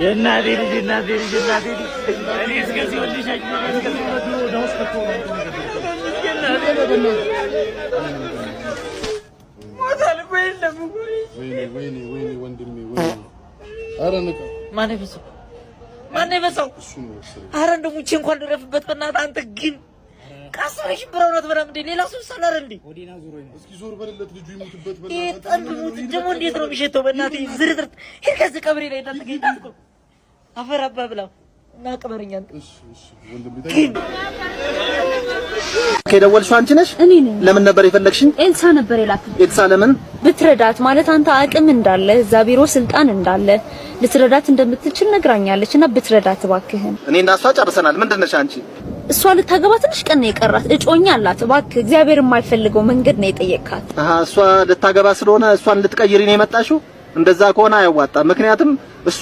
የናዴ ልጅ እኔ እስከዚህ ወልሻኝ ወይኔ ወንድሜ ወይኔ ኧረ ንቃ ማን ይበሳው ኧረ እንደው ሙቼ እንኳን ልረፍበት በእናትህ አንተ ግን ካሰረሽ ብራውናት በራም እንደ ሌላ ሰው ሰላር እንዴ ወዲና ዙሮኝ እስኪ ዞር በለለት ልጁ ይሙትበት በእናትህ ይጣል ሙት ደሞ እንዴት ነው የሚሸተው በእናትህ ዝርዝር ሄድ ከዚህ ቀብሬ ላይ እንዳትገኝ ታጥቆ አፈር አባብላው እና ቀበረኛ እሺ ወንድሜ ከደወልሽው አንቺ ነሽ? እኔ ነኝ። ለምን ነበር የፈለግሽኝ? ኤልሳ ነበር የላከኝ። ኤልሳ ለምን? ብትረዳት ማለት አንተ አቅም እንዳለ እዛ ቢሮ ስልጣን እንዳለ ልትረዳት እንደምትችል ነግራኛለች እና ብትረዳት እባክህን። እኔና እሷ ጨርሰናል። ምንድን ነሽ አንቺ? እሷ ልታገባ ትንሽ ቀን ነው የቀራት። እጮኛ አላት። እባክህ እግዚአብሔር የማይፈልገው መንገድ ነው የጠየቅካት። እሷ ልታገባ ስለሆነ እሷን ልትቀይሪ ነው የመጣሽው? እንደዛ ከሆነ አያዋጣም። ምክንያቱም እሷ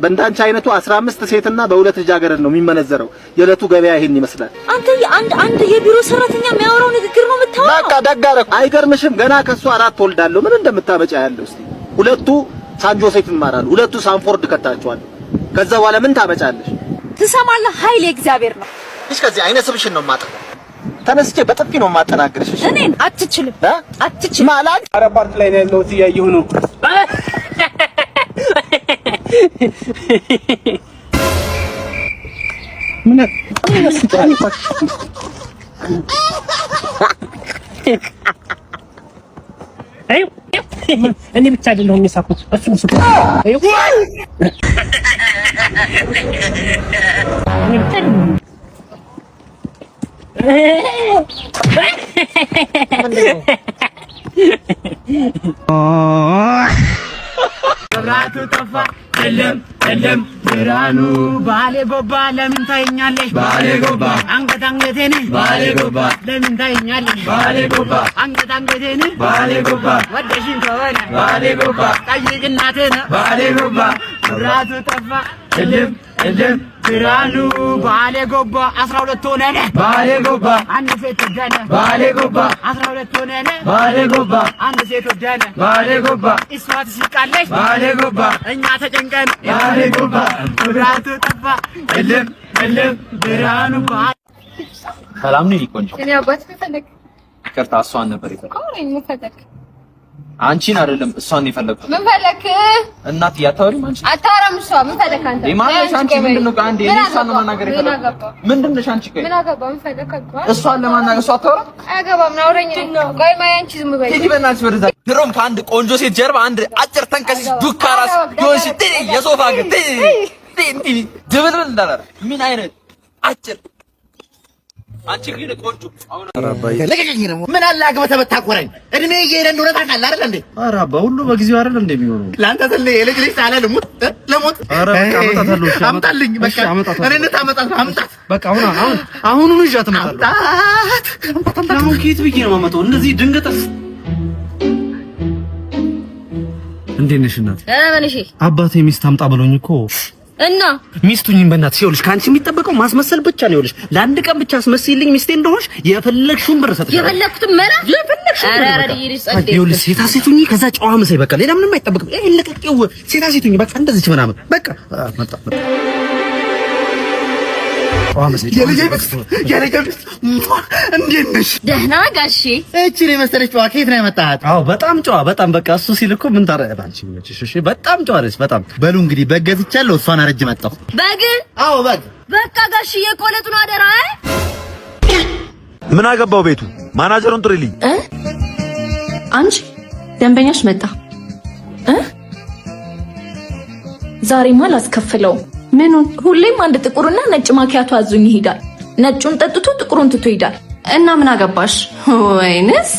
በእንዳንቺ አይነቱ 15 ሴትና በሁለት ልጃገረድ ነው የሚመነዘረው። የዕለቱ ገበያ ይሄን ይመስላል። አንተ አንድ የቢሮ ሰራተኛ የሚያወራው ንግግር ነው የምታወራው። በቃ ደጋረኩ። አይገርምሽም? ገና ከሷ 4 ወልዳለሁ። ምን እንደምታመጫ ያለው እስቲ። ሁለቱ ሳን ጆሴፍ ይማራሉ፣ ሁለቱ ሳንፎርድ ከታቸዋል። ከዛ በኋላ ምን ታመጫለሽ? ትሰማለህ? ኃይል እግዚአብሔር ነው። እሺ ከዚህ አይነ ስብሽን ነው የማጠፋው። ተነስቼ በጥፊ ነው የማጠናግርሽ። እሺ እኔን አትችልም ማለት ኧረ ፓርት ላይ ነው ያለሁት እያየሁ ነው። ምን እኔ ብቻ አይደለሁም የሳኩት እሱም ሱቅ መብራቱ ጠፋ እልም ብርሃኑ ባሌ ጎባ ለምን ታየኛለሽ? ባሌ ጎባ አንገቴን ባሌ ጎባ ለምን ታየኛለሽ? ባሌ ጎባ አንገቴን ባሌ ጎባ ወደሽን ከሆነ ባሌ ጎባ ጠይቅ እናቴን ባሌ ጎባ መብራቱ ጠፋ እልም ብርሃኑ ባሌ ጎባ 12 ሆነን ባሌ ጎባ አንድ ሴት ወደነ ባሌ ጎባ 12 ሆነን ባሌ ጎባ አንድ ሴት ወደነ ባሌ ጎባ እሷ ትስቃለች ባሌ ጎባ እኛ ተጨንቀን ባሌ ጎባ መብራቱ ጠፋ እልም ብርሃኑ ሰላም ነው ይቆንጆ እኔ አባት ፈለክ ይቅርታ እሷን ነበር የፈለኩት አሁን ምን ፈለክ አንቺን አይደለም እሷን የፈለኩት ምን ፈለክ እናት ያታወሪ አንቺ አታወራም እሷ ምን ፈለክ አንተ ለማለት አንቺ ምንድነው አንዴ እሷን ለማናገር የፈለኩት ምንድነው አንቺ ቆይ ምን አገባ ምን ፈለክ እሷን ለማናገር እሷ አታወራ አያገባም ናውረኝ ቆይ ማያንቺ ዝም በይ ትጂ በእናትሽ ወደዛ ድሮም ከአንድ ቆንጆ ሴት ጀርባ አንድ አጭር ተንከሲስ ዱካ ራስ ዮንሽ የሶፋ ግን ድብልብል እንዳላረ ምን አይነት አጭር አንቺ ግን ቆንጆ አሁን ለቀቀኝ ነው። ምን አለ አግበተህ በታቆረኝ እድሜ እየሄደ እንደሆነ ታውቃለህ አይደል እንዴ? ኧረ አባ ሁሉ በጊዜው አይደል እንደሚሆነው ለአንተ ትል የልጅ ልጅ ሳለ ለሞት ኧረ በቃ አመጣታለሁ። እሺ አምጣልኝ በቃ እኔ ታመጣት አምጣት በቃ አሁኑኑ ይዣት እመጣለሁ። አሁን ከየት ብዬሽ ነው የማመጣው? እንደዚህ ድንገት እንዴት ነሽ እናት? ነሽ አባቴ ሚስት አምጣ ብሎኝ እኮ እና ሚስቱኝን በእናትሽ ይኸውልሽ፣ ከአንቺ የሚጠበቀው ማስመሰል ብቻ ነው። ይኸውልሽ ለአንድ ቀን ብቻ አስመስይልኝ ሚስቴ እንደሆንሽ የፈለግሽውን ብር እሰጥሻለሁ። የፈለግኩትን መላ ይኸውልሽ ሴታ ሴቱኝ፣ ከዛ ጨዋ መሰይ በቃ ሌላ ምንም አይጠበቅም። ይሄ ለቀቂው ሴታ ሴቱኝ በቃ እንደዚህ ምናምን በቃ መጣ ጨዋ መሰይ የልጄ ሚስት እንዴት ነሽ? ደህና ጋሼ። እቺ ነው መሰለሽ ጨዋ። ከየት ነው ያመጣሃት? አዎ በጣም ጨዋ በጣም በቃ እሱ ሲል እኮ ምን ታረጋለሽ አንቺ ነሽ? እሺ በጣም ጨዋ ነሽ በጣም። በሉ እንግዲህ በግ ገዝቻለሁ። እሷን አረጅ መጣሁ። በግ? አዎ በግ። በቃ ጋሼ የቆለጡን አደራ ምን አገባው ቤቱ ማናጀሩን ጥሪልኝ። አንቺ ደንበኛሽ መጣ ዛሬማ ላስከፍለው። ምኑን? ሁሌም አንድ ጥቁርና ነጭ ማኪያቶ አዙኝ ይሄዳል። ነጩን ጠጥቶ ጥቁሩን ትቶ ይሄዳል። እና ምን አገባሽ? ወይንስ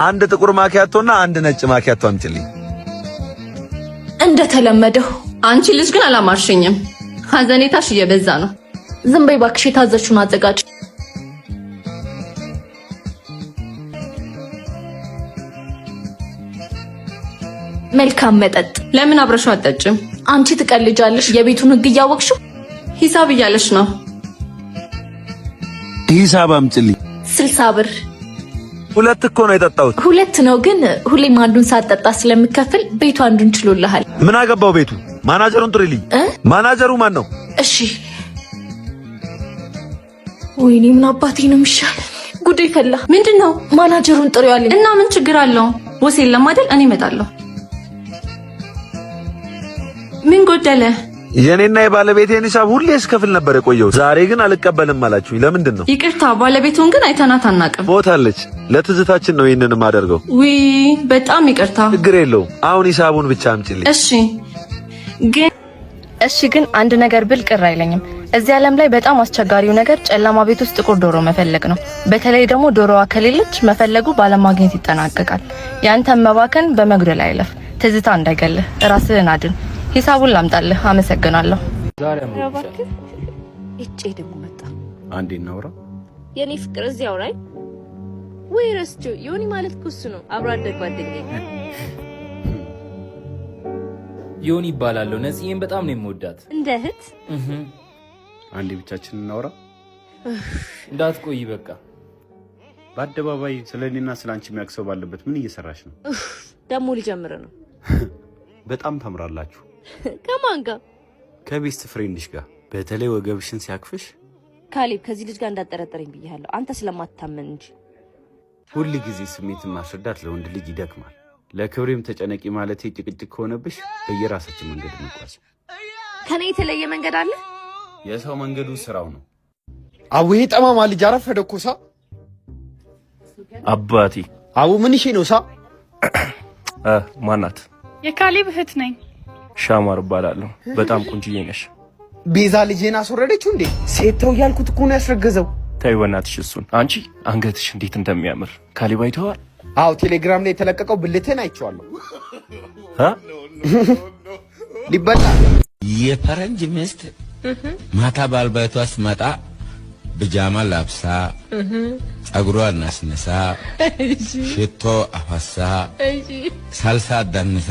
አንድ ጥቁር ማኪያቶና አንድ ነጭ ማኪያቶ አምጪልኝ። እንደተለመደው። አንቺ ልጅ ግን አላማርሽኝም። ሀዘኔታሽ እየበዛ ነው። ዝም በይ እባክሽ፣ የታዘችውን አዘጋጅ። መልካም መጠጥ። ለምን አብረሽው አትጠጭም? አንቺ ትቀልጃለሽ። የቤቱን ህግ እያወቅሽው ሂሳብ እያለሽ ነው። ሂሳብ አምጪልኝ። 60 ብር። 2 እኮ ነው የጠጣሁት። 2 ነው ግን ሁሌም አንዱን ሳትጠጣ ስለምከፍል ቤቱ አንዱን ችሎልሃል። ምን አገባው ቤቱ? ማናጀሩን ጥሪልኝ። ማናጀሩ ማን ነው? እሺ ወይኔ ምን አባቴ ነው የሚሻል? ጉዴ ፈላ። ምንድነው? ማናጀሩን ጥሪው አለኝ። እና ምን ችግር አለው? ወስ የለም አይደል? እኔ እመጣለሁ። ምን ጎደለ? የኔና የባለቤቴን ሂሳብ ሁሌ እስከፍል ነበር የቆየው። ዛሬ ግን አልቀበልም አላችሁኝ። ለምንድን ነው? ይቅርታ፣ ባለቤቱን ግን አይተናት አናውቅም። ሞታለች። ለትዝታችን ነው ይሄንን የማደርገው። ውይ በጣም ይቅርታ። ችግር የለውም። አሁን ሂሳቡን ብቻ አምጪልኝ። እሺ ግን አንድ ነገር ብል ቅር አይለኝም። እዚህ ዓለም ላይ በጣም አስቸጋሪው ነገር ጨለማ ቤት ውስጥ ጥቁር ዶሮ መፈለግ ነው። በተለይ ደግሞ ዶሮዋ ከሌለች መፈለጉ ባለማግኘት ይጠናቀቃል። ያንተን መባከን በመጉደል አይለፍ። ትዝታ እንዳይገልህ ራስህን አድን። ሂሳቡን ላምጣልህ። አመሰግናለሁ። ዛሬ እጪ ደግሞ መጣ። አንዴ እናውራ። የኔ ፍቅር እዚያው ላይ ወይ ረስቼው ዮኒ ማለት ኩስ ነው። አብሮ አደግ ጓደኛዬ ዮኒ ይባላል። ነፂዬን በጣም ነው የምወዳት እንደ እህት። አንዴ ብቻችንን እናውራ። እንዳትቆይ በቃ። በአደባባይ ስለኔና ስላንቺ የሚያክሰው ባለበት ምን እየሰራሽ ነው? ደሞ ሊጀምር ነው። በጣም ታምራላችሁ። ከማን ጋር? ከቤስት ፍሬንድሽ ጋር። በተለይ ወገብሽን ሲያክፍሽ። ካሌብ ከዚህ ልጅ ጋር እንዳጠረጠረኝ ብያለሁ። አንተ ስለማታመን እንጂ። ሁሉ ጊዜ ስሜትን ማስረዳት ለወንድ ልጅ ይደክማል። ለክብሬም ተጨነቂ ማለት ጭቅጭቅ ከሆነብሽ በየራሳችን መንገድ እንጓዝ። ከኔ የተለየ መንገድ አለ? የሰው መንገዱ ስራው ነው። አውዬ ጠማማ ልጅ አረፈደ እኮ ሳ አባቴ። አው ምን እሺ ነው ሳ ማናት? የካሌብ እህት ነኝ። ሻማር እባላለሁ። በጣም ቁንጅዬ ነሽ። ቤዛ ልጄን አስወረደችው እንዴ? ሴት ተው ያልኩት እኮ ነው ያስረገዘው። ተይ በእናትሽ እሱን። አንቺ አንገትሽ እንዴት እንደሚያምር ካሌብ አይተዋል? አው ቴሌግራም ላይ የተለቀቀው ብልቴን አይቼዋለሁ። ሊበላ የፈረንጅ ሚስት ማታ ባልባይቷ ስትመጣ ብጃማ ለብሳ ጸጉሯን አስነሳ ሽቶ አፈሳ ሳልሳ ደንሳ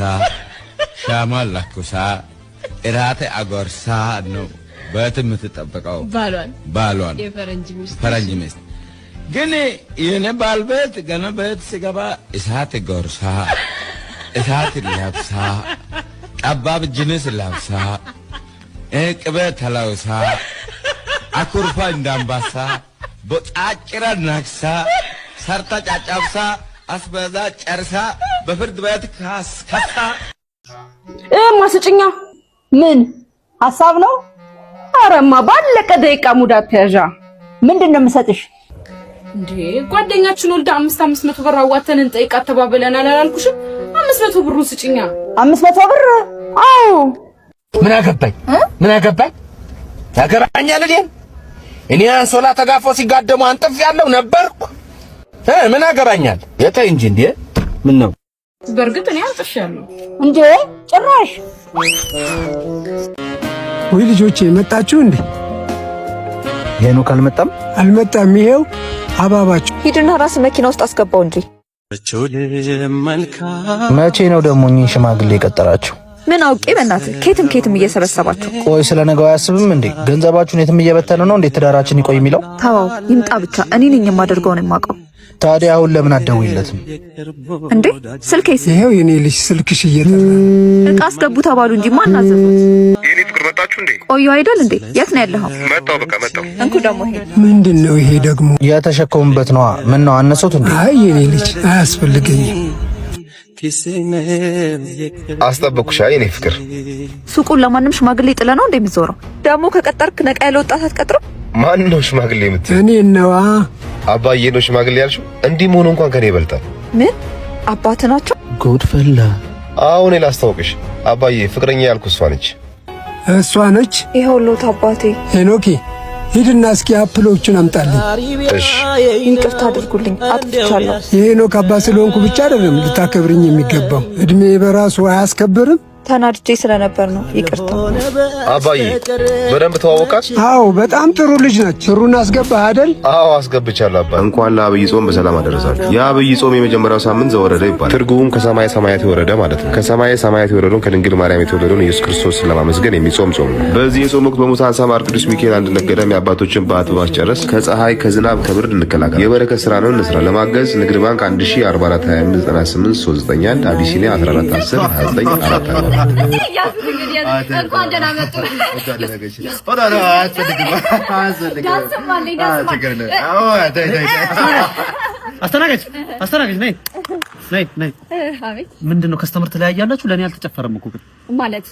ሻማ ለኩሳ እራተ አጎርሳ ነው በት የምትጠብቀው ባሏን የፈረንጅ ሚስት። ግን የኔ ባልቤት ገና ቤት ሲገባ እሳት ጎርሳ እሳት ለብሳ ጠባብ ጅንስ ለብሳ ቅቤ ተለውሳ አኩርፋ እንዳንባሳ በጫጭራ ናክሳ ሰርታ ጫጫብሳ አስበዛ ጨርሳ በፍርድ ቤት ካስከሳ ማስጭኛ ምን ሐሳብ ነው? አረማ ባለቀ ደቂቃ ሙዳት ተያዣ ምንድነው የምሰጥሽ? እንዴ ጓደኛችን ወልዳ 500 ብር አዋተን እንጠይቅ ተባብለናል አላልኩሽም? 500 ብሩን ስጭኛ። 500 ብር? አዎ ምን አገባኝ ያገባኛል እንዴ? እኔ አንሶላ ተጋፎ ሲጋደሙ አንጥፍ ያለው ነበርኩ። ምን አገባኛል? የታይ እንጂ እንዴ ምን ነው? በርግጥ እኔ አንጥሻለሁ እንዴ ጭራሽ። ወይ ልጆቼ መጣችሁ እንዴ? ሄኖክ አልመጣም? አልመጣም። ይሄው አባባችሁ። ሂድና ራስ መኪና ውስጥ አስገባው እንጂ። መቼ ነው ደግሞ እኚህ ሽማግሌ የቀጠራችሁ? ምን አውቄ በእናትህ ኬትም እየሰበሰባችሁ። ቆይ ስለ ነገው አያስብም እንዴ? ገንዘባችሁን የትም እየበተነ ነው እንዴ ትዳራችን ይቆይ የሚለው? ተው ይምጣ ብቻ። እኔ ነኝ የማደርገውን የማውቀው። ታዲያ አሁን ለምን አትደውይለትም እንዴ? ስልኬስ? ይሄው የኔ ልጅ ስልክሽ እየጠራ። እቃ አስገቡ ተባሉ እንጂ ማን አዘዘ? የኔ ፍቅር መጣችሁ እንዴ? ቆዩ አይደል እንዴ? የት ነው ያለኸው? መጣው በቃ መጣው። እንኩ ደግሞ ይሄ ምንድነው? ይሄ ደግሞ የተሸከሙበት ነዋ። ምን ነው አነሱት እንዴ? አይ የኔ ልጅ አያስፈልገኝም። አስጠበቅኩሽ የኔ ፍቅር። ሱቁን ለማንም ሽማግሌ ጥለ ነው እንደሚዞረው? ደግሞ ከቀጠርክ ነቃ ያለ ወጣት አትቀጥርም? ማን ነው ሽማግሌ የምትይው? እኔ ነዋ። አባዬ ነው ሽማግሌ ያልሽው? እንዲህ መሆኑ እንኳን ከኔ ይበልጣል። ምን አባት ናቸው? ጉድ ፈላ። አሁን ላስታውቅሽ፣ አባዬ ፍቅረኛ ያልኩት እሷ ነች። እሷ ነች? ይኸውልዎት አባቴ። ሄኖኪ ሂድና እስኪ አፕሎቹን አምጣልኝ። እሺ ይቅርታ አድርጉልኝ አጥፍቻለሁ። የሄኖክ አባት ስለሆንኩ ብቻ አይደለም ልታከብርኝ የሚገባው። እድሜ በራሱ አያስከብርም? ተናድጄ ስለነበር ነው። ይቅርታ አባዬ። በደንብ ተዋወቃት? አዎ በጣም ጥሩ ልጅ ነች። ሩን አስገባህ አይደል? አዎ አስገብቻለሁ አባ። እንኳን ለአብይ ጾም በሰላም አደረሳችሁ። የአብይ ጾም የመጀመሪያው ሳምንት ዘወረደ ይባላል። ትርጉሙም ከሰማየ ሰማያት የወረደ ማለት ነው። ከሰማየ ሰማያት የወረደውን ከድንግል ማርያም የተወለደውን ኢየሱስ ክርስቶስን ለማመስገን የሚጾም ጾም ነው። በዚህ የጾም ወቅት በሙታን ሰማዕት ቅዱስ ሚካኤል አንድነት ገዳም የአባቶችን በዓት በማስጨረስ ከፀሐይ ከዝናብ ከብርድ እንከላከል። የበረከት ስራ ነው እንስራ። ለማገዝ ንግድ ባንክ 1044259839 አቢሲኒያ 14102944 አስተናጋጅ ነይ። ምንድነው ከስተመር ተለያያላችሁ? ለኔ አልተጨፈረም እኮ ግን ማለት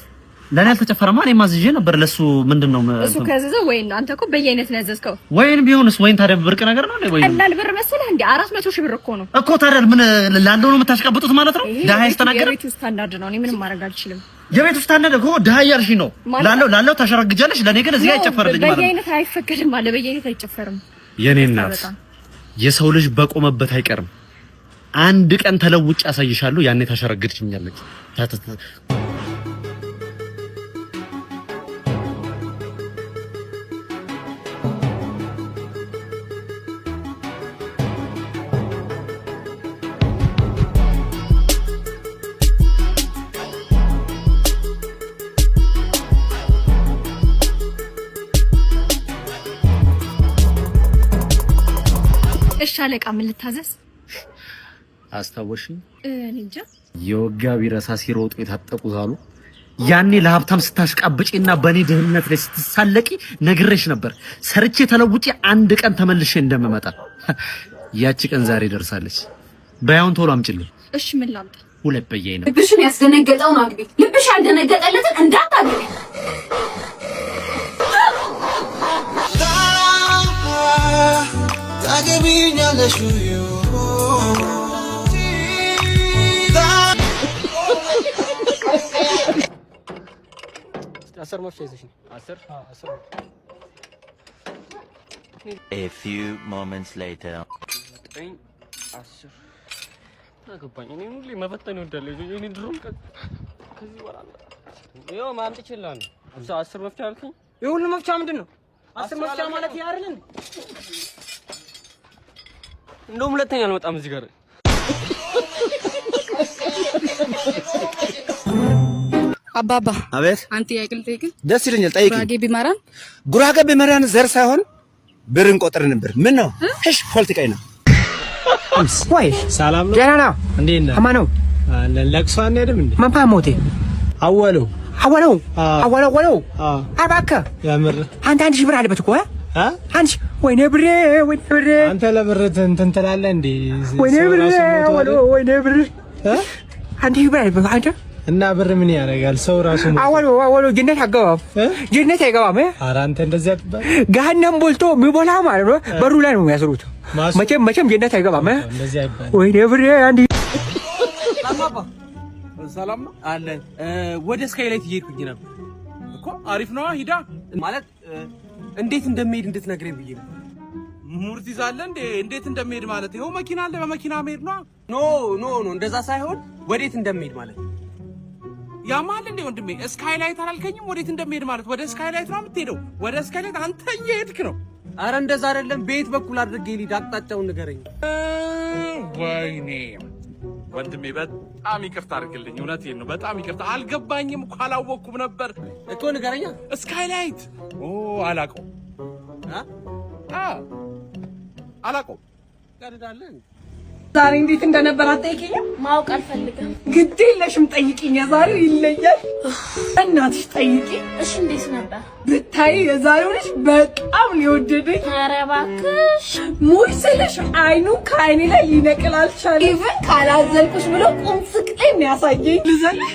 ለኔ አልተጨፈረማ። እኔ ማዝዤ ነበር ለሱ። ምንድነው እሱ ከዘዘው ወይን አንተ እኮ በየአይነት ነው ያዘዝከው። ወይን ቢሆንስ ወይን ታዲያ ብርቅ ነገር ነው እንዴ? ወይን ቀላል ብር መሰለህ እንዴ? 400 ሺህ ብር እኮ ነው እኮ። ታዲያ ምን ላለው ነው የምታሽቀብጡት ማለት ነው? ደሃ ያስተናገረ የቤቱ ስታንዳርድ ነው። እኔ ምንም ማድረግ አልችልም። የቤቱ ስታንዳርድ እኮ ደሃ ያርሺ ነው። ላለው ታሸረግጃለሽ። ለኔ ግን እዚህ አይጨፈርልኝ ማለት ነው። በየአይነት አይፈቀድም አለ። በየአይነት አይጨፈርም። የኔ እናት የሰው ልጅ በቆመበት አይቀርም። አንድ ቀን ተለውጭ አሳይሻለሁ። ያኔ ታሸረግድችኛለች። እሺ አለቃ ምን ልታዘዝ? አስታወሽኝ? እንጃ የወጋ ቢረሳ ሲሮጡ የታጠቁት አሉ። ያኔ ለሀብታም ስታሽቃብጪና በኔ ድህነት ላይ ስትሳለቂ ነግሬሽ ነበር። ሰርቼ ተለውጪ አንድ ቀን ተመልሼ እንደምመጣ። ያቺ ቀን ዛሬ ደርሳለች። በያውን ቶሎ አምጪልኝ። እሺ ምን ላምጣ? ሁለት በየአይ ነው። ልብሽን ያስደነገጠውን አግቢ። ልብሽ ያልደነገጠለትን እንዳታግቢ። ታገቢኛለሽ A few moments later. አገባኝ እኔ ሁሌ መፈተን ይወዳለሁ። እኔ ድሮም ከዚህ በኋላ ይኸው ማምጥቼልሃለሁ። 10 መፍቻ አልከኝ። የሁሉ መፍቻ ምንድን ነው? 10 መፍቻ ማለት ይሄ አይደል እንዴ? እንደውም ሁለተኛ አልመጣም እዚህ ጋር። አባባ አቤት። አንተ ያቅል ጠይቅን ደስ ይለኛል። ጠይቅኝ። ጉራጌ ቢመራን ዘር ሳይሆን ብርን ቆጥር ነበር። ምን ነው? እሺ ፖለቲካይ ነው ወይ? ሰላም ነው? ደህና ነው። እንዴት ነህ? አማን ነው። ለቅሶ አንሄድም እንዴ? ማንፓ ሞቴ አወለው አባከ ያምር አንተ 1 ሺህ ብር አለበት እኮ አንቺ ወይኔ ብሬ አንተ ለብር እንትን ትላለህ እንዴ? ወይኔ ብሬ አንተ ብር አለበት አንተ እና ብር ምን ያደርጋል? ሰው ራሱ አወሎ ጀነት አይገባም። ኧረ አንተ እንደዚህ አትባል። ገሃነም ቦልቶ የሚቦላ ማለት ነው። በሩ ላይ ነው የሚያስሩት። መቼም ጀነት አይገባም። እንደዚህ አይባል። ወይኔ ብሬ አንዲ ሰላም ነው አለን። ወደ ስካይላይት እየሄድኩኝ ነበር እኮ። አሪፍ ነው ሂዳ ማለት እንዴት እንደምሄድ እንድትነግረኝ ብዬ ነው። ሙርት ይዛለ እንዴ? እንዴት እንደምሄድ ማለት ይኸው መኪና አለ፣ በመኪና መሄድ ነው። ኖ እንደዛ ሳይሆን ወዴት እንደምሄድ ማለት ያማል እንዴ ወንድሜ። ስካይላይት አላልከኝም? ወዴት እንደምሄድ ማለት ወደ ስካይላይት ነው የምትሄደው። ወደ ስካይላይት አንተ እየሄድክ ነው። አረ እንደዛ አይደለም። ቤት በኩል አድርጌ ልሂድ። አቅጣጫውን ንገረኝ። ወይኔ ወንድሜ በጣም ይቅርታ አድርግልኝ። እውነቴን ነው። በጣም ይቅርታ። አልገባኝም እኮ አላወቅኩም ነበር እኮ። ንገረኛ። ስካይላይት አላውቀውም። አላውቀውም። ቀልዳለህ። ዛሬ እንዴት እንደነበር አትጠይቂኝም? ማወቅ አልፈልግም። ግድ የለሽም ጠይቂኝ። የዛሬው ይለያል። እናትሽ ጠይቂ። እሺ እንዴት ነበር? ብታይ የዛሬው ልጅ በጣም ሊወደደኝ። ኧረ እባክሽ ሙይ ስልሽ አይኑ ከአይኔ ላይ ሊነቅል አልቻለም። ኢቭን ካላዘልኩሽ ብሎ ቁም ስቅሌን ነው ያሳየኝ። ልዘልህ?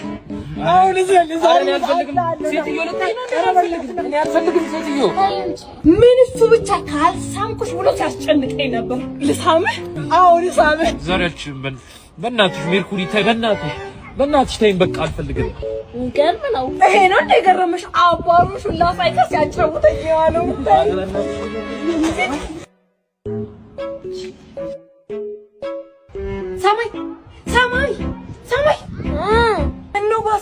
አዎ ልዘልህ። ዛሬ አልፈልግም። ሴትዮ ልታይ ነው። እኔ አልፈልግም ሴትዮ። ምን እሱ ብቻ ካልሳምኩሽ ብሎ ሲያስጨንቀኝ ነበር። ልሳምህ? አዎ ልሳምህ። ዛሬያችን በእናትሽ ሜርኩሪ ተይ፣ በእናትሽ ተይኝ። በቃ አልፈልግም። ገርም ነው። ይሄ ነው እንደ ገረመሽ? አባሩሽ ሁላ ሳይቀር ሲያጫውተኝ የዋለው ሰማይ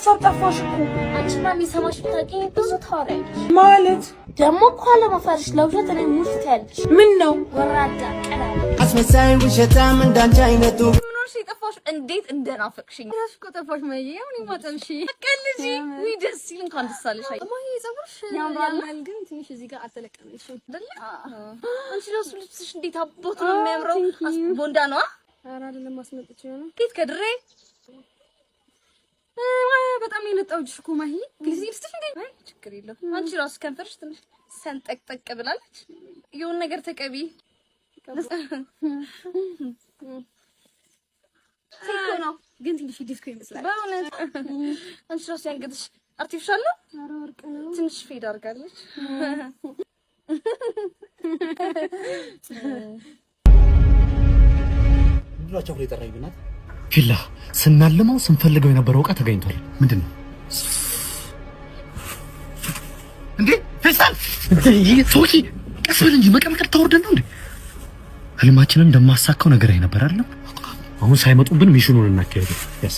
ሀሳብ ጠፋሽ እኮ አንቺማ የሚሰማሽ ብታውቂኝ ብዙ ታወሪያለሽ ማለት ደግሞ እኮ አለማፈርሽ ለውሸት እኔ ሙፍት ያለሽ ምን ነው ወራዳ ቀና አስመሳይ ውሸታም እንዳንቺ አይነቱ ምንሽ ይጠፋሽ እንዴት እንደናፈቅሽኝ ራስሽ እኮ ጠፋሽ ማየ ምን ይማጠምሽ አቀልጂ ወይ ደስ ይል እንኳን ደስ አለሽ አይ ማየ ጸጉርሽ ያምራል ግን ትንሽ እዚህ ጋር አልተለቀመሽም አይደል አንቺ ለሱ ልብስሽ እንዴት አቦቱ ነው የሚያምረው ቦንዳ ነው ኧረ አይደለም ማስመጥቼ ነው ኬት ከድሬ በጣም የነጣውሽ እኮ ማሂ ጊዜ ልስጥሽ እንዴ አይ ችግር የለውም አንቺ ራስ ከንፈርሽ ትንሽ ሰንጠቅጠቅ ብላለች የሆነ ነገር ተቀቢ ሲኮ ነው ግን ትንሽ ዲስኮ ይመስላል በእውነት አንቺ ራስ ያንገትሽ አርቲፊሻል ነው ኧረ ወርቅ ነው ትንሽ ፌድ አድርጋለች ብላችሁ ለጠራይ ብናት ፊላ ስናልመው ስንፈልገው የነበረው ዕቃ ተገኝቷል ምንድነው እንዴ ፈሳል እንዴ ሶኪ ቀስበል እንጂ መቀመቅ ተወርደን ነው እንዴ ህልማችንን እንደማሳካው ነገር ነበር አይደል አሁን ሳይመጡብን ሚሽኑን እናካሄድ ያስ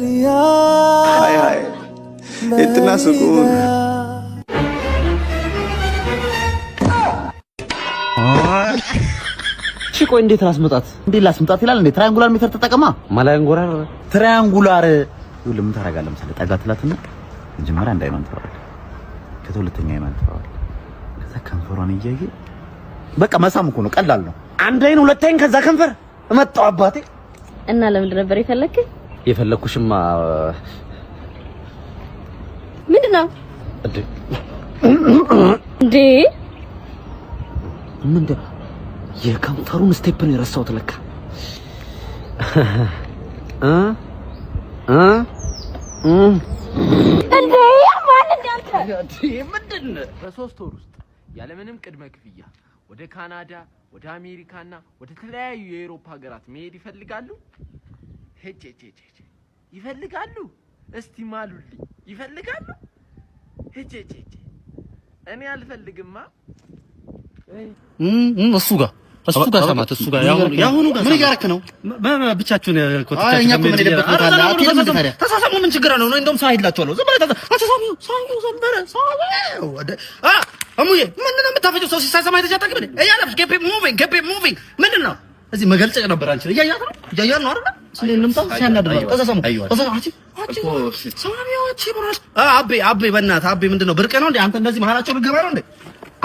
हाय हाय इतना सुकून እሺ ቆይ እንዴት ላስመጣት እንዴት ላስመጣት ይላል እንዴ ትራያንጉላር ሜተር ተጠቀማ ማላንጎራር ትራያንጉላር ሁሉም ታረጋለህ መሰለ ጠጋ ትላትና መጀመሪያ አንድ አይኗን ትራዋለህ ከሁለተኛ አይኗን ትራዋለህ ከዛ ከንፈሯን እያየ በቃ መሳም እኮ ነው ቀላል ነው አንድ አይን ሁለት አይን ከዛ ከንፈር እመጣው አባቴ እና ለምን ነበር የፈለከኝ የፈለኩሽማ ምንድነው እንዴ ምንድነው የካውንተሩን ስቴፕ ነው የረሳሁት ለካ እንዴ ማን እንዳንተ ምንድነው በ3 ወር ውስጥ ያለምንም ቅድመ ክፍያ ወደ ካናዳ ወደ አሜሪካና ወደ ተለያዩ የአውሮፓ ሀገራት መሄድ ይፈልጋሉ ይፈልጋሉ እስቲ ማሉልኝ ይፈልጋሉ እኔ አልፈልግማ እሱ ጋር ሰማት እሱ ጋር ያሁኑ ጋር ምን ያረክ ነው ብቻችሁን ኮታቻችሁ እኛ ምን ደበት ታላ አትይም ታዲያ ተሳሳሙ ምን ችግር ነው እንደውም ሳይላችኋለሁ ዝም ብለህ ተሳሳሙ ዘንበረ አሙዬ ምን ነው የምታፈጨው ሰው ሲሳሳማ የተጫጣክ ምን እያለፍሽ ጌፕ ሙቪንግ ምንድን ነው እዚህ መገልጨቅ ነበር አንቺ እያያት ነው አይደል ስለልምጣ ሲያናድራ ተሳሳሙ ሰማሚዎች ይብራስ አቤ በእናትህ አቤ ምንድነው ብርቅ ነው እንዴ አንተ እንደዚህ መሀላቸው ልገባ ነው እንዴ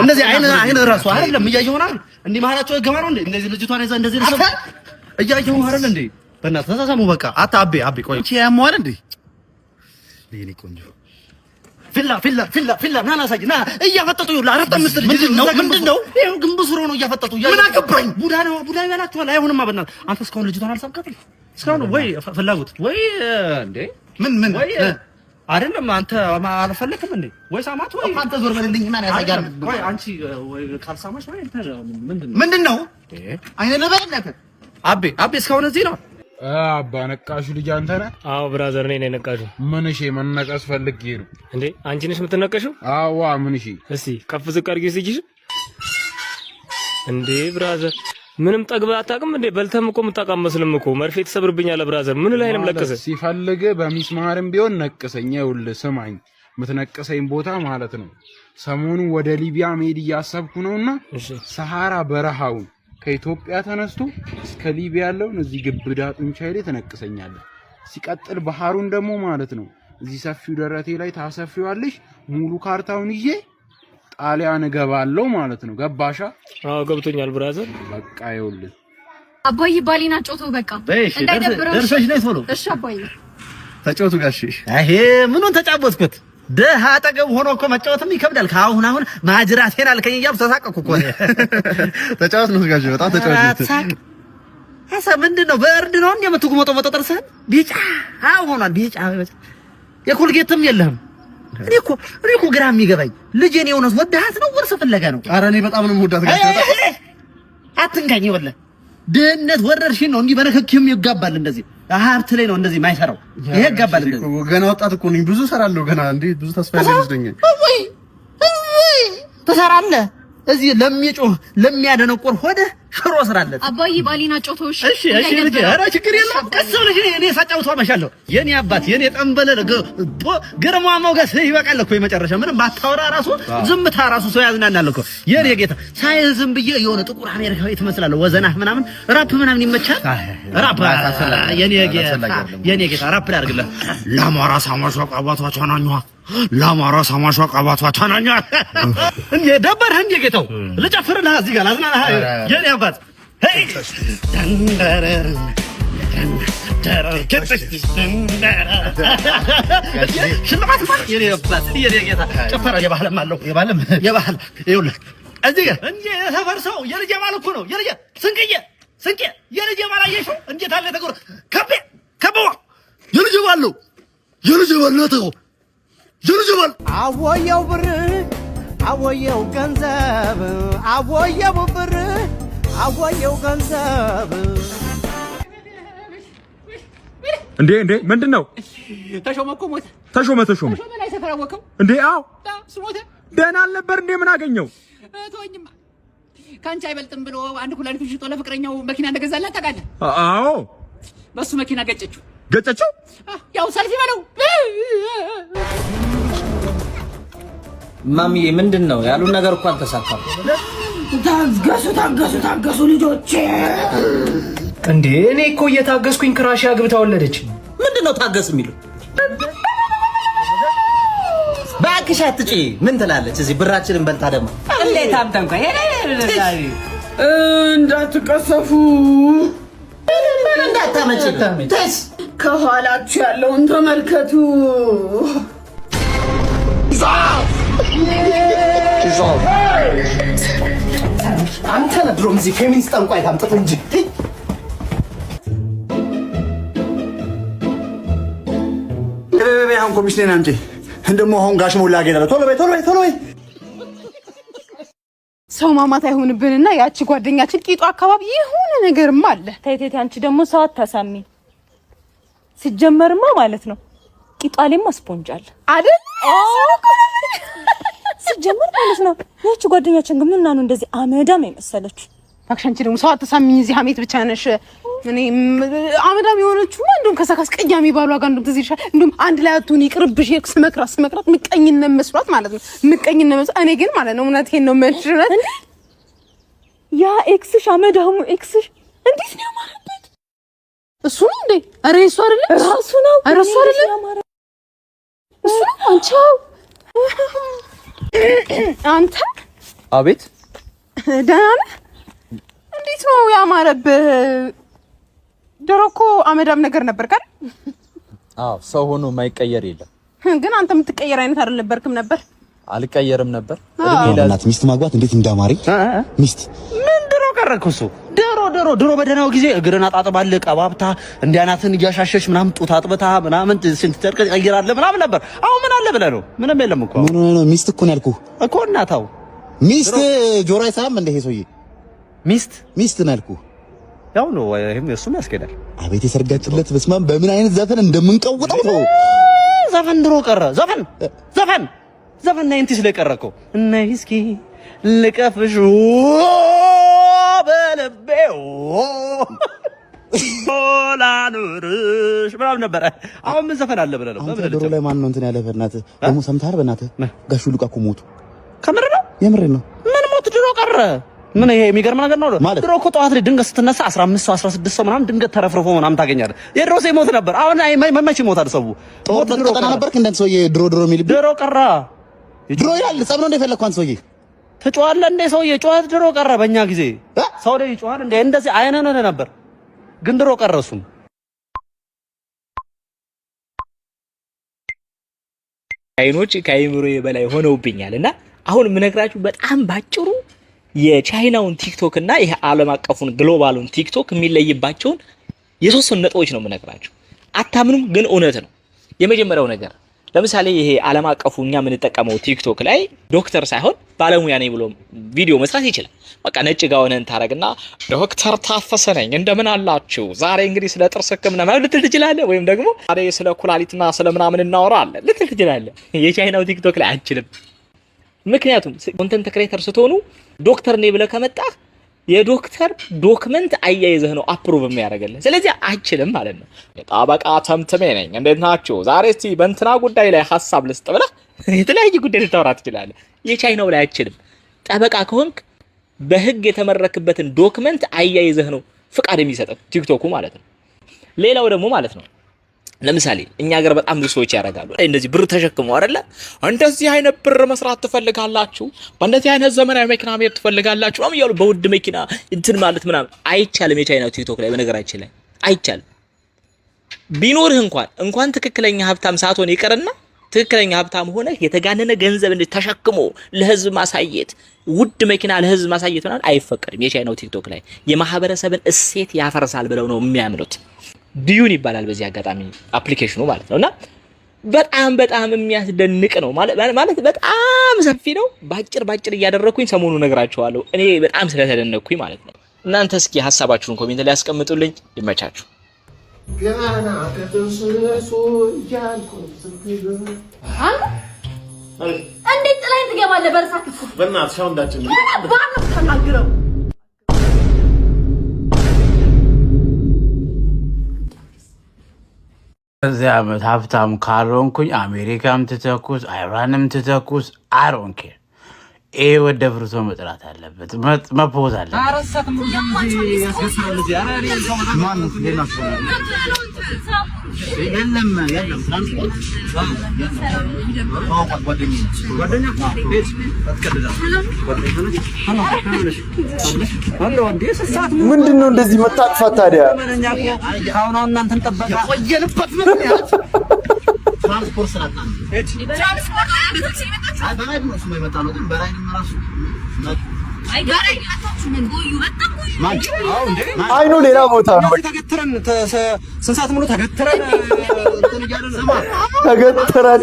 እንደዚህ አይነ ራሱ አይደለም እያየሁ ነው እንዴ መሀላቸው ልገባ ነው እንዴ እንደዚህ ልጅቷን ይዛ እንደዚህ ልሰብ እያየሁ አይደል እንዴ በእናትህ ተሳሳሙ በቃ አታ አቤ ቆይ እቺ ያሟል እንዴ ለኔ ቆንጆ ፊላ ና ናሳጅ ና እያፈጠጡ ይውላ አራት አምስት ልጅ ምንድነው ይሄው ግንብስ ሮ ነው እያፈጠጡ ምን አገባኝ ቡዳ ያላችኋል አይሆንማ በእናትህ አንተ እስካሁን ልጅቷን አልሳምካትም እስካሁን ወይ ፍላጎት ወይ እንዴ ምን ወይ አይደለም አንተ አልፈለክም እንዴ ወይ ሳማት ወይ አንተ ዞር በልልኝ እና ያሳጋር ወይ አንቺ ወይ ካልሳማሽ ወይ ምንድነው አይነ ለበለከ አቤ እስካሁን እዚህ ነው አባ ነቃሹ ልጅ አንተ ነህ? አዎ ብራዘር ነኝ ነቃሹ። ምን እሺ መነቀስ ፈልጌ ነው እንዴ? አንቺ ነሽ የምትነቀሽው? አዋ ምን እሺ እስቲ ከፍ ዝቅ አድርጊ ሲጂሽ እንዴ ብራዘር ምንም ጠግበህ አታውቅም እንዴ? በልተም እኮ የምታውቃም መስልም እኮ መርፌ ተሰብርብኛል ብራዘር። ምን ላይ ነው ለቀሰ? ሲፈልግ በሚስማርም ቢሆን ነቅሰኝ። ይኸውልህ ስማኝ፣ የምትነቅሰኝ ቦታ ማለት ነው ሰሞኑ ወደ ሊቢያ መሄድ እያሰብኩ ነውና ሰሃራ በረሃውን ከኢትዮጵያ ተነስቶ እስከ ሊቢያ ያለውን እዚህ ግብዳ ጡንቻዬ ላይ ተነቅሰኛለህ። ሲቀጥል ባህሩን ደግሞ ማለት ነው እዚህ ሰፊው ደረቴ ላይ ታሰፊዋለሽ። ሙሉ ካርታውን ይዤ ጣሊያን እገባለሁ ማለት ነው። ገባሻ? አዎ ገብቶኛል ብራዘር። በቃ ይኸውልህ አባዬ ባሊና ጮቶ በቃ እንዳይደብረው ደርሰሽ ነይ ቶሎ። እሺ አባዬ ተጫወቱ ጋሽ። አሄ ምኑን ተጫወትኩት? ደሃ አጠገብ ሆኖ እኮ መጫወትም ይከብዳል። ካሁን ማጅራቴን አልከኝ እያሉ ተሳቀኩ እኮ። ተጫወት ነው ጋሽ፣ በጣም ተጫወት። አሳ ምንድነው በእርድ ነው እንዴ የምትጉመጠው? ጥርስህን ቢጫ ሆኗል። ቢጫ የኮልጌትም የለህም እኔ እኮ ግራ የሚገባኝ ልጄን የሆነስ ወደሃት ነው ወርስ ፍለጋ ነው? ኧረ እኔ በጣም ነው የምወዳት ጋሽ። አትንካኝ ወለ ድህነት ወረርሽኝ ነው እንዲህ በረከክም ይጋባል። እንደዚህ ሀብት ላይ ነው እንደዚህ ማይሰራው ይሄ ይጋባል። እንደዚህ ገና ወጣት እኮ ነኝ፣ ብዙ እሰራለሁ ገና። እንዴ ብዙ ተስፋ ያለኝ ወይ ትሰራለህ እዚህ ለሚጮህ ለሚያደነቆር ሆደ ሽሮ ስራለት። አባዬ ባሊና ጮቶሽ። እሺ ልጅ ኧረ ችግር የለም ቀስ ብለሽ እኔ ሳጫውተው አመሻለሁ። የኔ አባት የኔ ጠንበለ ግርማ ሞገስ ይበቃል እኮ የመጨረሻ ምንም ባታወራ ራሱ ዝምታ ራሱ ሰው ያዝናናል እኮ የኔ ጌታ። ሳይዝም ብዬ የሆነ ጥቁር አሜሪካዊ ትመስላለህ። ወዘናህ ምናምን ራፕ ምናምን ይመቻል። ራፕ የኔ ጌታ ራፕ ላድርግልህ። ለአማራ ሳማሽ አባቷ ቻናኛ ለአማራ ሳማሽ አባቷ ቻናኛ እንዴ ደበረህ እንዴ ጌታው ልጨፍርልህ እዚህ ጋር ላዝናናህ የኔ አባት ሄይ ደንደረር ሽልማት ማለት የኔ አባት የኔ ጌታ ጨፈረ። የባህልም አለው የባህል ይኸውልህ እዚህ ጋር እንዴ ሰፈር ሰው የልጄ ባል እኮ ነው የልጄ ስንቄ የልጄ ባል አየሽው እንዴት አለ ተጎር ከበዋ የልጄ ባል ነው የልጄ ባል ነው ተጎር የልጄ ባል አወየው ብር አወየው ገንዘብ አወየው ብር አወየው ገንዘብ። እንዴ ምንድነው? ተሾመ እኮ ሞተ። ተሾመ ላይ ሰፈር አወቀው እንዴ? አዎ ስሞተ። ደህና አልነበር እንዴ? ምን አገኘው? ተወኝማ ካንቺ አይበልጥም ብሎ አንድ ኩላሊት ሽጦ ለፍቅረኛው መኪና እንደገዛላት ታውቃለህ? አዎ በሱ መኪና ገጨችው። ያው ሰልፍ ይበለው። ማሚዬ ምንድነው ያሉን ነገር እኮ አልተሳካም። ታገሱ ልጆቼ። እንዴ እኔ እኮ እየታገስኩኝ ክራሽ አግብታ ወለደች። ምንድነው ታገስ የሚሉ? ባክሽ አትጪ። ምን ትላለች? እዚህ ብራችንን በልታ ደግሞ እንዴት አምተንኳ እንዳትቀሰፉ እንዳታመጪ ተስ ከኋላችሁ ያለውን ተመልከቱ። አንተ ነህ ድሮም እዚህ ፌሚኒስት ጠንቋይ ታምጥቶ እንጂ አሁን ኮሚሽኔን አምጪ። እንደሞ አሁን ጋሽ ሞላ ገደለ። ቶሎ በይ። ሰው ማማት አይሆንብንና ያቺ ጓደኛችን ቂጧ አካባቢ የሆነ ነገርማ አለ። ተይቴቴ አንቺ ደግሞ ሰው አታሳሚ። ሲጀመርማ ማለት ነው ቂጧ ላይማ ስፖንጅ አለ አይደል? ሲጀመር ማለት ነው ያቺ ጓደኛችን ግን ምንና ነው እንደዚህ አመዳም የመሰለች? ባክሽ አንቺ ደግሞ ሰው አታሳሚ። እዚህ ሀሜት ብቻ ነሽ። እኔ አመዳም የሆነችው እንደውም ከሳካስ ቀያሚ ባሏ ጋር እንደውም ትዝ ይልሻል። እንደውም አንድ ላይ አቱን ይቅርብሽ ስመክራት ምቀኝነት መስሏት ማለት ነው። ምቀኝነት መስሏት። እኔ ግን ማለት ነው እውነቴን ነው መልሽነት እንዴ ያ ኤክስሽ አመዳሙ ኤክስሽ እንዴት ነው ያማረበት? እሱ ነው እንዴ? አረ እሱ አይደለም ራሱ ነው። አረ እሱ አይደለም እሱ ነው። አንተ አቤት ደህና ነህ? እንዴት ነው ያማረብህ? ድሮ እኮ አመዳም ነገር ነበር ካል? አዎ ሰው ሆኖ የማይቀየር የለም። ግን አንተ የምትቀየር አይነት አይደለም ነበር። አልቀየርም ነበር። እናት ሚስት ማግባት እንዴት እንዳማረኝ ሚስት ምን ድሮ ቀረኩ እሱ ድሮ በደህናው ጊዜ እግርን አጣጥባለህ ቀባብታ እንዲያናትን እያሻሸች ምናምን ጡት አጥብታ ምናምን ስንት ጨርቅ ቀይራለህ ምናምን ነበር። አሁን ምን አለ ብለህ ነው? ምንም የለም እኮ። ምን ሚስት እኮ ነው ያልኩህ እኮ። እናታው ሚስት ጆሮ አይሰማም እንደ ይሄ ሰውዬ ሚስት ነው ያልኩህ። ያው ነው ይሄም እሱም ያስኬዳል። አቤት የሰርጋችለት በስማም በምን አይነት ዘፈን እንደምንቀውጠው ነው። ዘፈን ድሮ ቀረ። ዘፈን ናይንቲስ ላይ ቀረ እኮ። ነይ እስኪ ልቀፍሽ በልቤው ላኑርሽ ምናምን ነበረ። አሁን ምን ዘፈን አለ ብለህ ነው? ድሮ ላይ ማን ነው እንትን ያለ? በእናትህ ደግሞ ሰምተሃል? በእናትህ ጋሹ ሉቃ እኮ ሞቱ። ከምር ነው? የምሬን ነው። ምን ሞት ድሮ ቀረ? ምን ይሄ የሚገርም ነገር ነው። ድሮ እኮ ጠዋት ላይ ድንገት ስትነሳ 15 ሰው 16 ሰው ምናምን ድንገት ተረፍርፎ ምናምን ታገኛለህ። የድሮ ሰው ሞት ነበር። አሁን መቼ ይሞታል ሰው? ሞት ድሮ ቀረ ነበር። እንደ ሰውዬ ድሮ የሚል ድሮ ቀረ። ድሮ ይላል ጸብ ነው እንደፈለግኩ አንተ ሰውዬ ትጮሃለህ እንደ ሰውዬ። ጩኸት ድሮ ቀረ። በእኛ ጊዜ ሰው ላይ ይጮሃል እንደ እንደዚህ አይነን ነበር፣ ግን ድሮ ቀረ። እሱም አይኖች ከአይምሮዬ በላይ ሆነውብኛል እና አሁን የምነግራችሁ በጣም ባጭሩ የቻይናውን ቲክቶክ እና ይሄ ዓለም አቀፉን ግሎባሉን ቲክቶክ የሚለይባቸውን የሶስት ነጥቦች ነው የምነግራችሁ። አታምኑም፣ ግን እውነት ነው። የመጀመሪያው ነገር ለምሳሌ ይሄ ዓለም አቀፉ እኛ የምንጠቀመው ቲክቶክ ላይ ዶክተር ሳይሆን ባለሙያ ነኝ ብሎ ቪዲዮ መስራት ይችላል። በቃ ነጭ ጋውነን ታረግና ዶክተር ታፈሰ ነኝ እንደምን አላችሁ ዛሬ እንግዲህ ስለ ጥርስ ህክምና ማለት ልትል ትችላለህ። ወይም ደግሞ ዛሬ ስለ ኩላሊትና ስለ ምናምን እናወራለን ልትል ትችላለህ። የቻይናው ቲክቶክ ላይ አንችልም። ምክንያቱም ኮንተንት ክሬተር ስትሆኑ ዶክተር ነኝ ብለህ ከመጣህ የዶክተር ዶክመንት አያይዘህ ነው አፕሩቭ የሚያደርግልህ። ስለዚህ አይችልም ማለት ነው። የጣበቃ ተምትሜ ነኝ እንዴት ናችሁ ዛሬ እስቲ በእንትና ጉዳይ ላይ ሐሳብ ልስጥ ብለህ የተለያየ ጉዳይ ልታወራ ትችላለህ። የቻይናው ላይ አይችልም። ጠበቃ ከሆንክ በህግ የተመረክበትን ዶክመንት አያይዘህ ነው ፍቃድ የሚሰጠው ቲክቶኩ ማለት ነው። ሌላው ደግሞ ማለት ነው ለምሳሌ እኛ ሀገር በጣም ብዙ ሰዎች ያደርጋሉ እንደዚህ ብር ተሸክመው አይደለ እንደዚህ አይነት ብር መስራት ትፈልጋላችሁ በእንደዚህ አይነት ዘመናዊ መኪና መሄድ ትፈልጋላችሁ ነው ያሉ በውድ መኪና እንትን ማለት ምናምን አይቻልም። የቻይናው ቲክቶክ ላይ በነገራችን ላይ አይቻልም። ቢኖርህ እንኳን ትክክለኛ ሀብታም ሳትሆን ይቀርና ትክክለኛ ሀብታም ሆነ የተጋነነ ገንዘብ ተሸክሞ ለህዝብ ማሳየት ውድ መኪና ለህዝብ ማሳየት ምናምን አይፈቀድም። የቻይናው ቲክቶክ ላይ የማህበረሰብን እሴት ያፈርሳል ብለው ነው የሚያምኑት። ዲዩን ይባላል በዚህ አጋጣሚ አፕሊኬሽኑ ማለት ነውና በጣም የሚያስደንቅ ነው ማለት በጣም ሰፊ ነው። ባጭር እያደረኩኝ ሰሞኑ ነግራችኋለሁ እኔ በጣም ስለተደነቅኩኝ ማለት ነው። እናንተ እስኪ ሐሳባችሁን ኮሜንት ላይ አስቀምጡልኝ። ይመቻችሁ። ገና ከተሰረሱ ያልኩ እንዴት ጥላኝ ትገባለህ? በርሳክ በእናትሽ አሁን እንዳችን ባንክ ተናግረው እዚህ ዓመት ሀብታም ካልሆንኩኝ አሜሪካም ትተኩስ አይራንም ትተኩስ አሮን ኬር ይሄ ወደ ፍርሶ መጥራት አለበት መፖዝ አለበት። አረሳት ምን እንደዚህ ያስገሳው ልጅ አራሪ ሰው ማን ነው ሌላ ሰው የለም ትራንስፖርት ጓደኛ ቤት አትቀደዳ ምንድነው እንደዚህ መጣጥፋት ታዲያ? አሁን እናንተን ጠበቃ ቆየንበት ምክንያት ትራንስፖርት ስላጣ ነው። ትራንስፖርት አይደለም ነው ስሙ ይመጣ ነው ግን በራይ ነው ራሱ አይኑ ሌላ ቦታ ነው። ተገትረን ስንት ሙሉ ተገትረን እንትን እያለን ተገትረን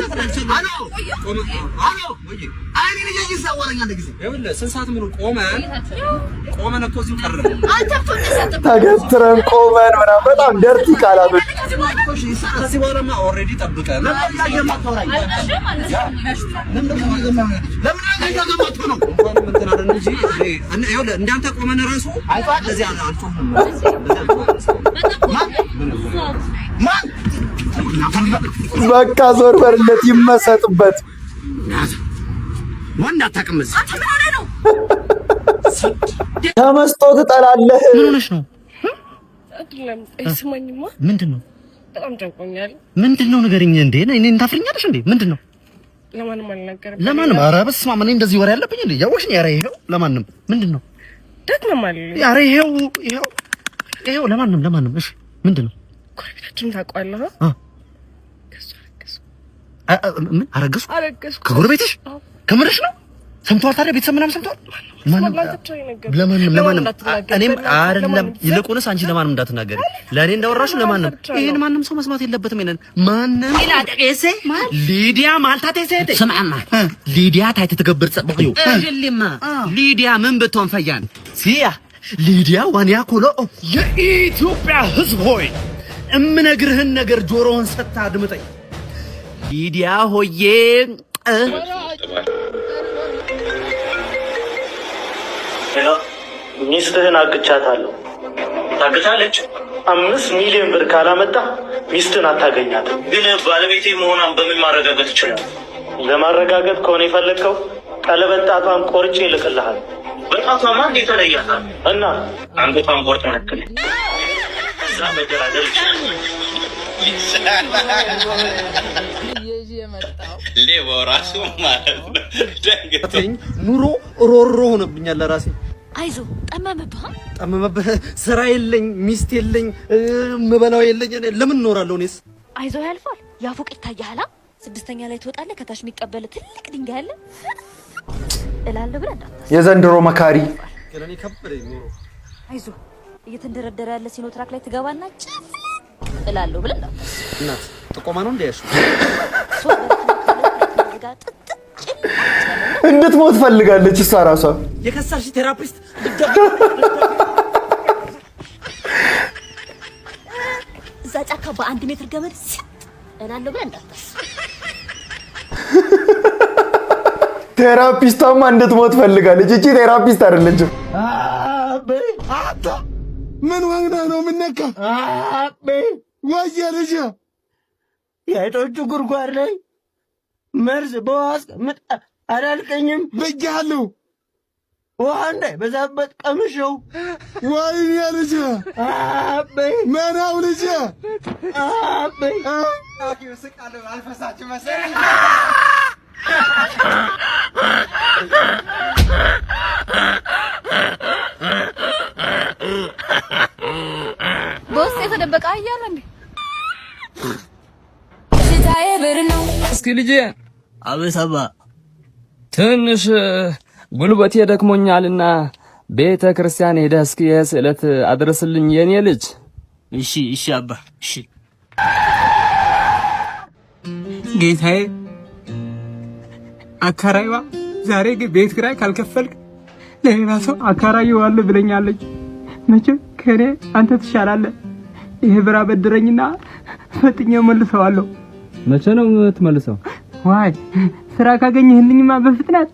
አይኔ ልጅ ይሳወረኛ እንደዚህ ይኸውልህ ስንት ሰዓት ሙሉ ቆመን እኮ እዚሁ ቀረ ተገትረን ቆመን ምናምን በጣም ደርቲ ቃላቶች ከዚህ በኋላማ ኦልሬዲ ጠብቀን እንዳንተ ቆመን ራሱ እንደዚህ አልጮህም። በቃ ዞር በርለት ይመሰጥበት። ወንድ አታውቅም እዚህ ተመስጦ ትጠላለህ። ምን ሆነሽ ነው? አይደለም አይስማኝማ። ምንድነው? በጣም ጨንቆኛል። ምንድነው ንገሪኝ። እንዴ እኔን ታፍሪኛለሽ እንዴ? ምንድነው? ለማንም አልነገርም። ለማንም? ኧረ በስመ አብ እኔ እንደዚህ ወሬ ያለብኝ እንዴ? ያወቅሽኝ። ኧረ ይሄው ለማንም ምንድነው? ደግመማል። ኧረ ይሄው ለማንም እሺ ምንድነው? ጎረቤታችን ታውቀዋለህ? ምን አረገዝኩ? ከጎረቤትሽ? ከምርሽ ነው? ሰምቷል ታዲያ? ቤተሰብ ምናምን ሰምቷል? ለማንም እኔም አይደለም። ይልቁንስ አንቺ ለማንም እንዳትናገሪ። ለእኔ እንዳወራሽ ለማንም ይሄን ማንም ሰው መስማት የለበትም። ይሄንን ማንም ሊዲያ ማልታቴ ሴት ስማማ ሊዲያ ታይተ ተገብር ጸብቂው ሊዲያ ምን ብትሆን ፈያን ሲያ ሊዲያ ዋንያ ኮሎ የኢትዮጵያ ሕዝብ ሆይ እምነግርህን ነገር ጆሮህን ሰጥተህ አድምጠኝ። ሊዲያ ሆዬ ሚስትህን አግቻታለሁ። ታግታለች? 5 ሚሊዮን ብር ካላመጣ ሚስትህን አታገኛትም። ግን ባለቤቴ መሆኗን በምን ማረጋገጥ ይችላል? ለማረጋገጥ ከሆነ የፈለግከው ቀለበት ጣቷን ቆርጬ ይልቅልሃል። በጣቷማ እንዴት ተለያታል? እና አንገቷን ቆርጥ ነክል እዛ መደራደር ይችላል። ሌባው ራሱ ማለት ነው። ደንገተኝ ኑሮ ሮሮ ሆነብኛል ለራሴ። አይዞ ጠመመብህ። ስራ የለኝ፣ ሚስት የለኝ፣ ምበላው የለኝ። ለምን እኖራለሁ እኔስ? አይዞ ያልፋል። ያ ፎቅ ይታያል። 6ኛ ላይ ትወጣለህ። ከታች የሚቀበል ትልቅ ድንጋይ አለ እላለሁ ብለህ እንዳታስብ። የዘንድሮ መካሪ ለኔ ከበደኝ ኑሮ። አይዞ እየተንደረደረ ያለ ሲኖትራክ ላይ ትገባና ጭፍ እላለሁ ብለህ እንዳታስብ። እናት ጥቆማ ነው እንደ ያልሽው እንድትሞት ፈልጋለች እሷ ራሷ። የከሳሽ ቴራፒስት እዛ ጫካ በአንድ ሜትር ገመድ እላለሁ ብለህ እንዳታስብ። ቴራፒስቷማ እንድትሞት ፈልጋለች። እቺ ቴራፒስት አይደለችም። አባ ምን ወግና ነው ምነካ? አባ ወየ ልጅ የአይጦቹ ጉድጓድ ላይ መርዝ በዋስ ምጣ አላልቀኝም ብያለሁ። ውሃ እንዳይበዛበት ቀምሸው። ወይኔ ልጅ አባ መናው ልጅ አባ ስቃለሁ አልፈሳችሁ መሰለኝ። በውስጥ የተደበቀ አያለ እንዴ? እስኪ ልጄ አበሳባ ትንሽ ጉልበቴ ደክሞኛልና ቤተ ክርስቲያን ሄደህ እስኪ የስዕለት አድርስልኝ የኔ ልጅ። እሺ እሺ አባ እሺ። ጌታዬ አካራይዋ ዛሬ ቤት ኪራይ ካልከፈልክ ለሌላ ሰው አካራይዋለሁ ብለኛለች። መቼም ከኔ አንተ ትሻላለህ። ይሄ ብራ በድረኝና ፈጥኜ መልሰዋለሁ። መቼ ነው የምትመልሰው? ዋይ ስራ ካገኘህልኝማ በፍጥነት